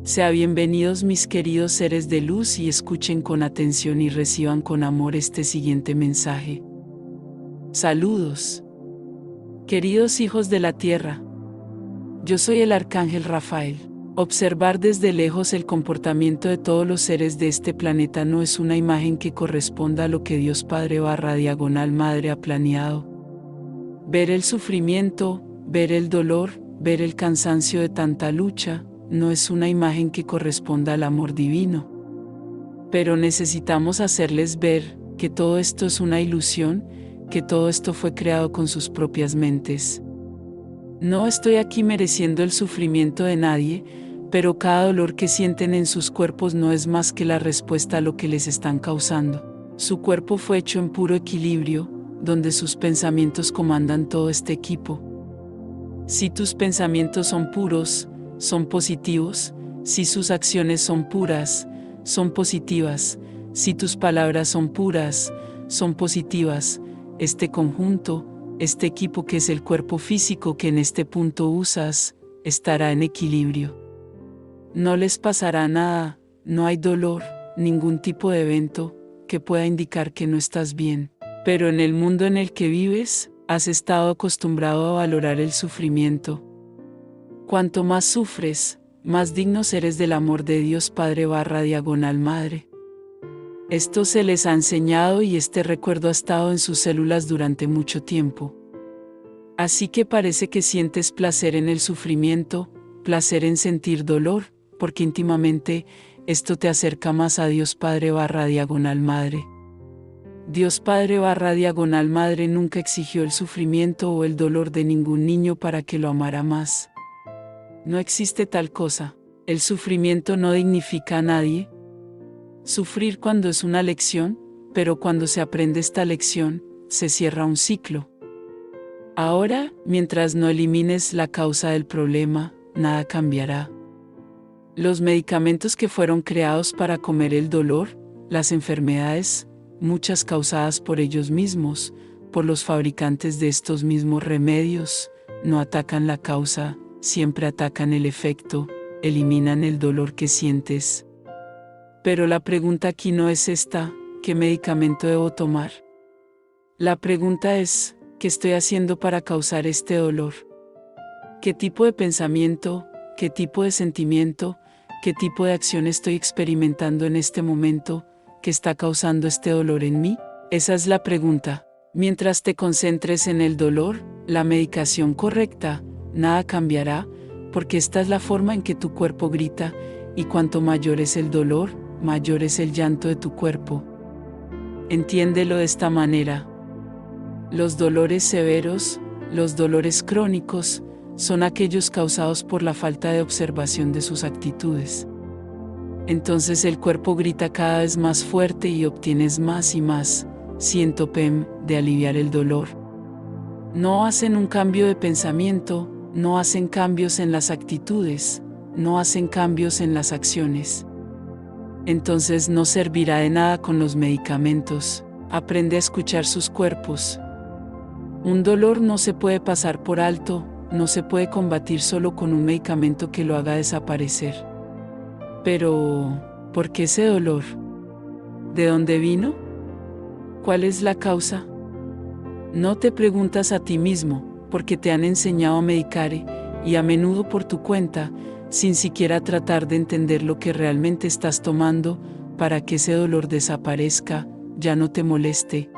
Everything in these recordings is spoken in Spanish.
Sean bienvenidos mis queridos seres de luz y escuchen con atención y reciban con amor este siguiente mensaje. Saludos. Queridos hijos de la tierra. Yo soy el arcángel Rafael. Observar desde lejos el comportamiento de todos los seres de este planeta no es una imagen que corresponda a lo que Dios Padre / Madre ha planeado. Ver el sufrimiento, ver el dolor, ver el cansancio de tanta lucha, no es una imagen que corresponda al amor divino. Pero necesitamos hacerles ver que todo esto es una ilusión, que todo esto fue creado con sus propias mentes. No estoy aquí mereciendo el sufrimiento de nadie, pero cada dolor que sienten en sus cuerpos no es más que la respuesta a lo que les están causando. Su cuerpo fue hecho en puro equilibrio, donde sus pensamientos comandan todo este equipo. Si tus pensamientos son puros, son positivos; si sus acciones son puras, son positivas; si tus palabras son puras, son positivas. Este conjunto, este equipo que es el cuerpo físico que en este punto usas, estará en equilibrio. No les pasará nada, no hay dolor, ningún tipo de evento que pueda indicar que no estás bien. Pero en el mundo en el que vives, has estado acostumbrado a valorar el sufrimiento. Cuanto más sufres, más dignos eres del amor de Dios Padre / Madre. Esto se les ha enseñado y este recuerdo ha estado en sus células durante mucho tiempo. Así que parece que sientes placer en el sufrimiento, placer en sentir dolor, porque íntimamente esto te acerca más a Dios Padre / Madre. Dios Padre / Madre nunca exigió el sufrimiento o el dolor de ningún niño para que lo amara más. No existe tal cosa. El sufrimiento no dignifica a nadie. Sufrir cuando es una lección, pero cuando se aprende esta lección, se cierra un ciclo. Ahora, mientras no elimines la causa del problema, nada cambiará. Los medicamentos que fueron creados para comer el dolor, las enfermedades, muchas causadas por ellos mismos, por los fabricantes de estos mismos remedios, no atacan la causa, siempre atacan el efecto, eliminan el dolor que sientes. Pero la pregunta aquí no es esta: ¿qué medicamento debo tomar? La pregunta es: ¿qué estoy haciendo para causar este dolor? ¿Qué tipo de pensamiento, qué tipo de sentimiento, qué tipo de acción estoy experimentando en este momento, que está causando este dolor en mí? Esa es la pregunta. Mientras te concentres en el dolor, la medicación correcta, nada cambiará, porque esta es la forma en que tu cuerpo grita, y cuanto mayor es el dolor, mayor es el llanto de tu cuerpo. Entiéndelo de esta manera. Los dolores severos, los dolores crónicos, son aquellos causados por la falta de observación de sus actitudes. Entonces el cuerpo grita cada vez más fuerte y obtienes más y más síntopem de aliviar el dolor. No hacen un cambio de pensamiento, no hacen cambios en las actitudes, no hacen cambios en las acciones. Entonces no servirá de nada con los medicamentos. Aprende a escuchar sus cuerpos. Un dolor no se puede pasar por alto, no se puede combatir solo con un medicamento que lo haga desaparecer. Pero, ¿por qué ese dolor? ¿De dónde vino? ¿Cuál es la causa? No te preguntas a ti mismo, porque te han enseñado a medicar y a menudo por tu cuenta, sin siquiera tratar de entender lo que realmente estás tomando, para que ese dolor desaparezca, ya no te moleste.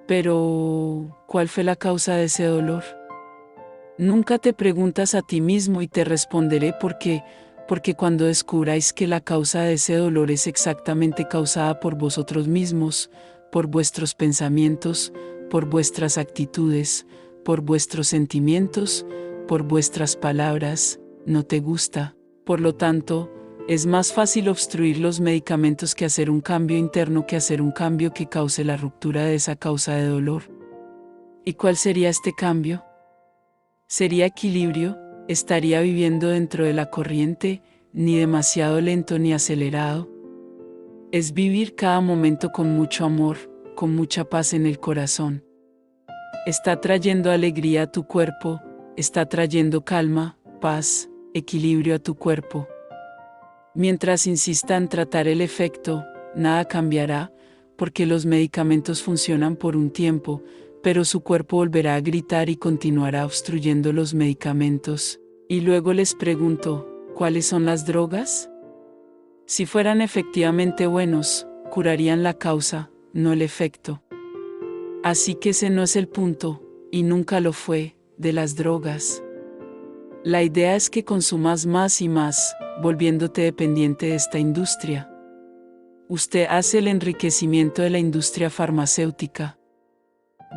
Pero, ¿cuál fue la causa de ese dolor? Nunca te preguntas a ti mismo y te responderé porque cuando descubráis que la causa de ese dolor es exactamente causada por vosotros mismos, por vuestros pensamientos, por vuestras actitudes, por vuestros sentimientos, por vuestras palabras, no te gusta. Por lo tanto, es más fácil obstruir los medicamentos que hacer un cambio interno, que hacer un cambio que cause la ruptura de esa causa de dolor. ¿Y cuál sería este cambio? ¿Sería equilibrio? ¿Estaría viviendo dentro de la corriente, ni demasiado lento ni acelerado? Es vivir cada momento con mucho amor, con mucha paz en el corazón. Está trayendo alegría a tu cuerpo, está trayendo calma, paz, equilibrio a tu cuerpo. Mientras insista en tratar el efecto, nada cambiará, porque los medicamentos funcionan por un tiempo, pero su cuerpo volverá a gritar y continuará obstruyendo los medicamentos. Y luego les pregunto, ¿cuáles son las drogas? Si fueran efectivamente buenos, curarían la causa, no el efecto. Así que ese no es el punto, y nunca lo fue, de las drogas. La idea es que consumas más y más, volviéndote dependiente de esta industria. Usted hace el enriquecimiento de la industria farmacéutica.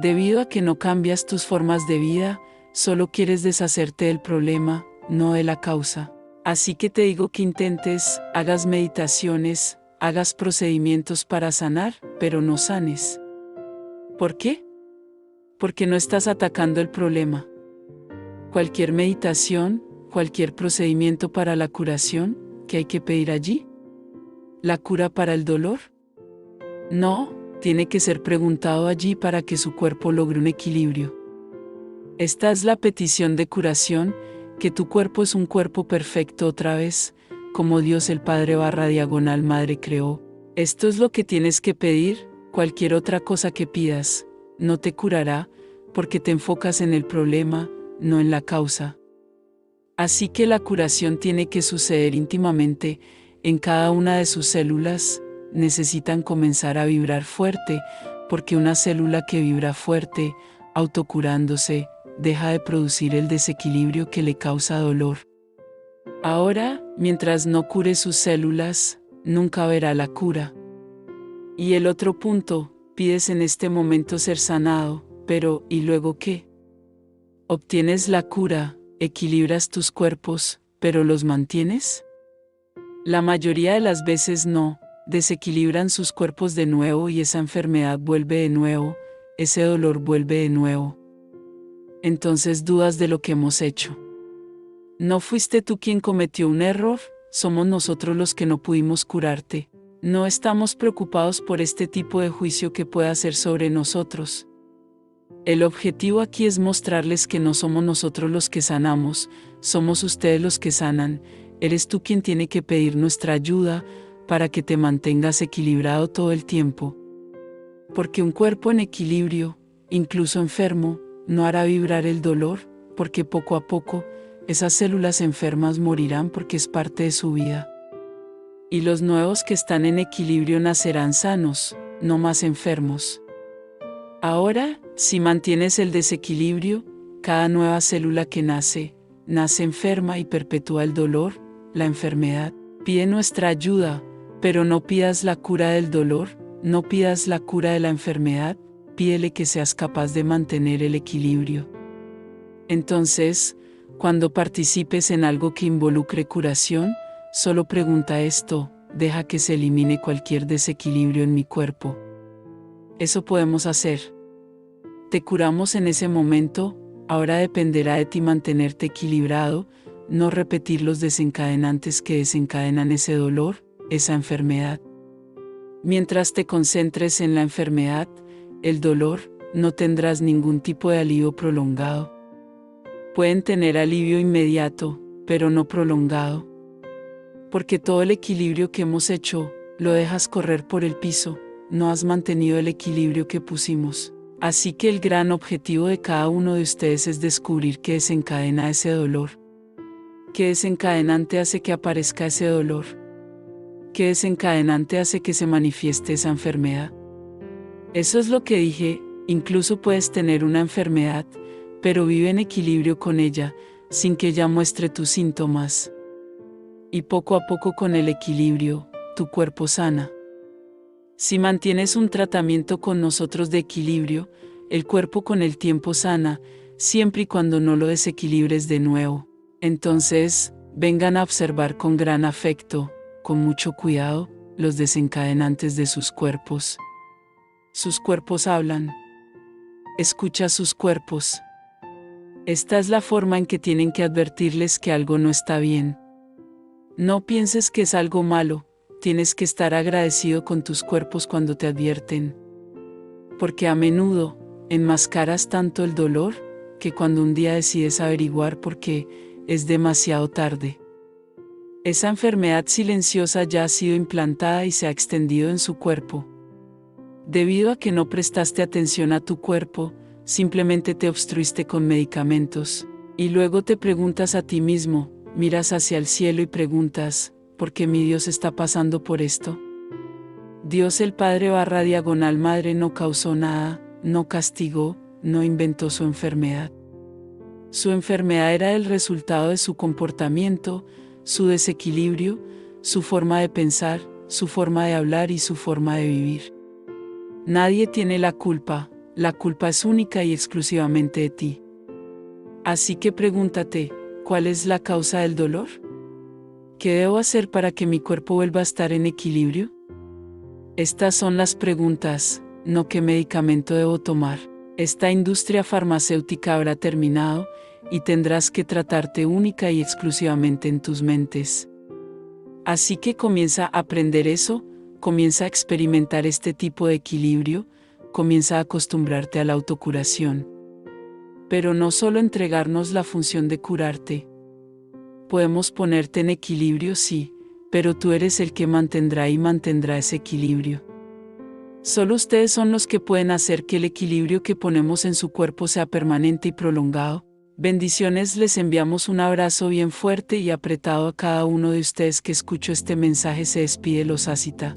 Debido a que no cambias tus formas de vida, solo quieres deshacerte del problema, no de la causa. Así que te digo que intentes, hagas meditaciones, hagas procedimientos para sanar, pero no sanes. ¿Por qué? Porque no estás atacando el problema. Cualquier meditación, cualquier procedimiento para la curación, ¿qué hay que pedir allí? ¿La cura para el dolor? No, tiene que ser preguntado allí para que su cuerpo logre un equilibrio. Esta es la petición de curación, que tu cuerpo es un cuerpo perfecto otra vez, como Dios el Padre / Madre creó. Esto es lo que tienes que pedir, cualquier otra cosa que pidas, no te curará, porque te enfocas en el problema, no en la causa. Así que la curación tiene que suceder íntimamente, en cada una de sus células, necesitan comenzar a vibrar fuerte, porque una célula que vibra fuerte, autocurándose, deja de producir el desequilibrio que le causa dolor. Ahora, mientras no cure sus células, nunca verá la cura. Y el otro punto, pides en este momento ser sanado, pero ¿y luego qué? Obtienes la cura, equilibras tus cuerpos, pero ¿los mantienes? La mayoría de las veces no, desequilibran sus cuerpos de nuevo y esa enfermedad vuelve de nuevo, ese dolor vuelve de nuevo. Entonces dudas de lo que hemos hecho. No fuiste tú quien cometió un error, somos nosotros los que no pudimos curarte. No estamos preocupados por este tipo de juicio que pueda hacer sobre nosotros. El objetivo aquí es mostrarles que no somos nosotros los que sanamos, somos ustedes los que sanan, eres tú quien tiene que pedir nuestra ayuda para que te mantengas equilibrado todo el tiempo. Porque un cuerpo en equilibrio, incluso enfermo, no hará vibrar el dolor, porque poco a poco, esas células enfermas morirán porque es parte de su vida. Y los nuevos que están en equilibrio nacerán sanos, no más enfermos. Ahora, si mantienes el desequilibrio, cada nueva célula que nace enferma y perpetúa el dolor, la enfermedad. Pide nuestra ayuda, pero no pidas la cura del dolor, no pidas la cura de la enfermedad, pídele que seas capaz de mantener el equilibrio. Entonces, cuando participes en algo que involucre curación, solo pregunta esto, deja que se elimine cualquier desequilibrio en mi cuerpo. Eso podemos hacer. Te curamos en ese momento, ahora dependerá de ti mantenerte equilibrado, no repetir los desencadenantes que desencadenan ese dolor, esa enfermedad. Mientras te concentres en la enfermedad, el dolor, no tendrás ningún tipo de alivio prolongado. Pueden tener alivio inmediato, pero no prolongado. Porque todo el equilibrio que hemos hecho, lo dejas correr por el piso, no has mantenido el equilibrio que pusimos. Así que el gran objetivo de cada uno de ustedes es descubrir qué desencadena ese dolor. ¿Qué desencadenante hace que aparezca ese dolor? ¿Qué desencadenante hace que se manifieste esa enfermedad? Eso es lo que dije, incluso puedes tener una enfermedad, pero vive en equilibrio con ella, sin que ella muestre tus síntomas. Y poco a poco con el equilibrio, tu cuerpo sana. Si mantienes un tratamiento con nosotros de equilibrio, el cuerpo con el tiempo sana, siempre y cuando no lo desequilibres de nuevo. Entonces, vengan a observar con gran afecto, con mucho cuidado, los desencadenantes de sus cuerpos. Sus cuerpos hablan. Escucha sus cuerpos. Esta es la forma en que tienen que advertirles que algo no está bien. No pienses que es algo malo. Tienes que estar agradecido con tus cuerpos cuando te advierten. Porque a menudo, enmascaras tanto el dolor, que cuando un día decides averiguar por qué, es demasiado tarde. Esa enfermedad silenciosa ya ha sido implantada y se ha extendido en su cuerpo. Debido a que no prestaste atención a tu cuerpo, simplemente te obstruiste con medicamentos. Y luego te preguntas a ti mismo, miras hacia el cielo y preguntas, ¿por qué mi Dios está pasando por esto? Dios el Padre / Madre no causó nada, no castigó, no inventó su enfermedad. Su enfermedad era el resultado de su comportamiento, su desequilibrio, su forma de pensar, su forma de hablar y su forma de vivir. Nadie tiene la culpa es única y exclusivamente de ti. Así que pregúntate, ¿cuál es la causa del dolor? ¿Qué debo hacer para que mi cuerpo vuelva a estar en equilibrio? Estas son las preguntas, no qué medicamento debo tomar. Esta industria farmacéutica habrá terminado y tendrás que tratarte única y exclusivamente en tus mentes. Así que comienza a aprender eso, comienza a experimentar este tipo de equilibrio, comienza a acostumbrarte a la autocuración. Pero no solo entregarnos la función de curarte. Podemos ponerte en equilibrio, sí, pero tú eres el que mantendrá ese equilibrio. Solo ustedes son los que pueden hacer que el equilibrio que ponemos en su cuerpo sea permanente y prolongado. Bendiciones, les enviamos un abrazo bien fuerte y apretado a cada uno de ustedes que escuchó este mensaje. Se despide Los Asita.